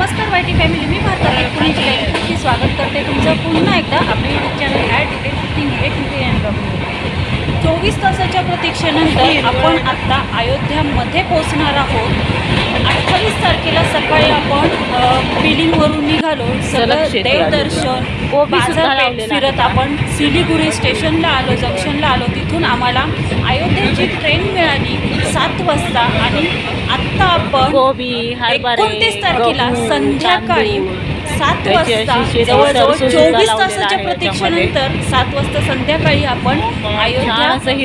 नमस्कार YT family, मी भारतातील पुणे जिल्ह्यात स्वागत करते तुमचं पुन्हा एकदा आपल्या यूट्यूब चॅनल @डिटेल 24 तासाच्या प्रतीक्षेनंतर आपण आता अयोध्यामध्ये पोहोचणार आहोत। 28 तारखेला सकाळी आपण बिलिंगवरून निघालो, सगळं देवदर्शन बाजारपेठ फिरत आपण सिलीगुडी स्टेशनला आलो, जंक्शनला आलो। तिथून आम्हाला अयोध्येची ट्रेन मिळाली 7 वाजता आणि आत्ता आपण 29 तारखेला संध्याकाळी 7 वाजता जवळजवळ 24 तासाच्या प्रतीक्षेनंतर 7 वाजता संध्याकाळी आपण अयोध्या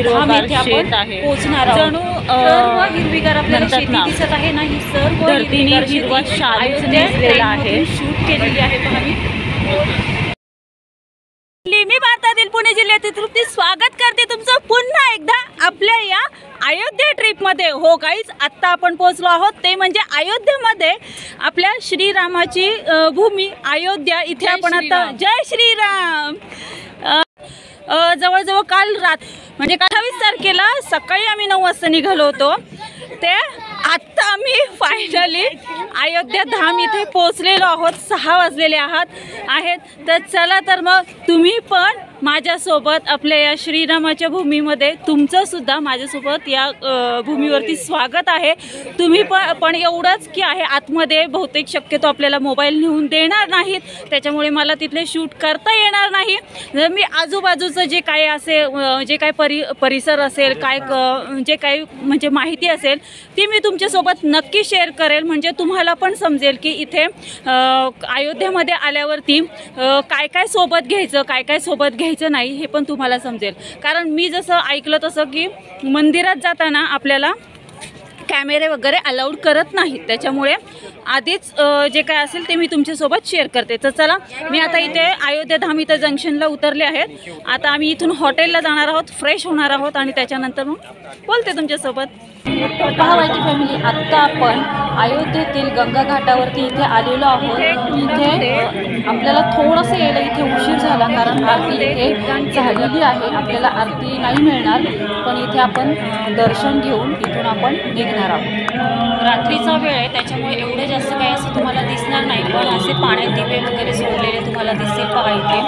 धाम आपण पोहोचणार आहोत। सर्व हिरवीगार आपल्याला शेती दिसत आहे ना, ही सर्व हिरवा शूट केलेली आहे। मी भारतातील पुणे जिल्ह्यातील तृप्ती स्वागत करते तुमचं पुन्हा एकदा आपल्या या अयोध्या ट्रिपमध्ये। हो गाईज, आत्ता आपण पोहोचलो आहोत ते म्हणजे अयोध्येमध्ये, आपल्या श्रीरामाची भूमी अयोध्या। इथे आपण आता जय श्रीराम जवळजवळ काल म्हणजे 28 तारखेला सकाळी आम्ही 9 वाजता निघालो होतो, ते आत्ता आम्ही फायनली अयोध्या धाम इथे पोहोचलेलो आहोत। 6 वाजलेले आहेत। तर चला, तर मग तुम्ही पण माझ्यासोबत आपल्या या श्रीरामाच्या भूमीमध्ये, तुमचं सुद्धा माझ्यासोबत या भूमीवरती स्वागत आहे। तुम्ही पण एवढंच की आहे, आतमध्ये बहुतेक शक्यतो आपल्याला मोबाईल नेऊन देणार नाहीत, त्याच्यामुळे मला तिथले शूट करता येणार नाही। जर मी आजूबाजूचं जे काय असेल, जे काय परिसर असेल, काय जे काही म्हणजे माहिती असेल ती मी तुमच्यासोबत नक्की शेअर करेल, म्हणजे तुम्हाला पण समजेल की इथे अयोध्येमध्ये आल्यावरती काय काय सोबत घ्यायचं, काय काय सोबत घ्यायचं नाही हे पण तुम्हाला समजेल। कारण मी जसं ऐकलं तसं की मंदिरात जाताना आपल्याला कॅमेरे वगैरे अलाउड करत नाहीत, त्याच्यामुळे आधीच जे काय असेल ते मी तुमच्यासोबत शेअर करते। तर चला, मी आता इथे अयोध्या धाम इथं जंक्शनला उतरले आहेत। आता आम्ही इथून हॉटेलला जाणार आहोत, फ्रेश होणार आहोत आणि त्याच्यानंतर मग बोलते तुमच्यासोबत। पहा वायटी फॅमिली, आत्ता आपण अयोध्येतील गंगा घाटावरती इथे आलेलो आहोत। इथे आपल्याला थोडंसं यायला इथे उशीर झाला, कारण आरती इथे झालेली आहे। आपल्याला आरती नाही मिळणार, पण इथे आपण दर्शन घेऊन इथून आपण निघणार आहोत। रात्रीचा वेळ आहे, त्याच्यामुळे एवढं जास्त काही असं तुम्हाला दिसणार नाही, पण असे पाण्यात दिवे वगैरे सोडलेले तुम्हाला दिसेल पहा इथे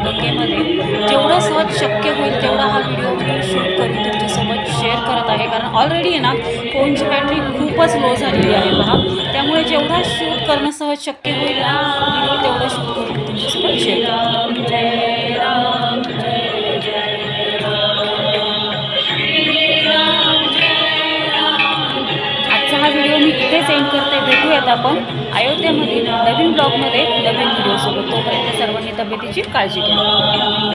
गंगेमध्ये। जेवढं सहज शक्य होईल तेवढा हा व्हिडिओ शूट करून तुमच्यासोबत शेअर करत आहे, कारण ऑलरेडी आहे ना फोनची बॅटरी खूपच लो झालेली आहे पहा, त्यामुळे जेवढा शूट करणं सहज शक्य होईल ना व्हिडिओ तेवढं शूट करून तुमच्यासोबत शेअर करतो। जय राम जय जय राम, आजचा हा व्हिडिओ मी इथेच एंड करते। भेटूयात आपण अयोध्येमधील नवीन ब्लॉगमध्ये नवीन व्हिडिओसोबत। तोपर्यंत सर्वांनी तब्येतीची काळजी घ्या।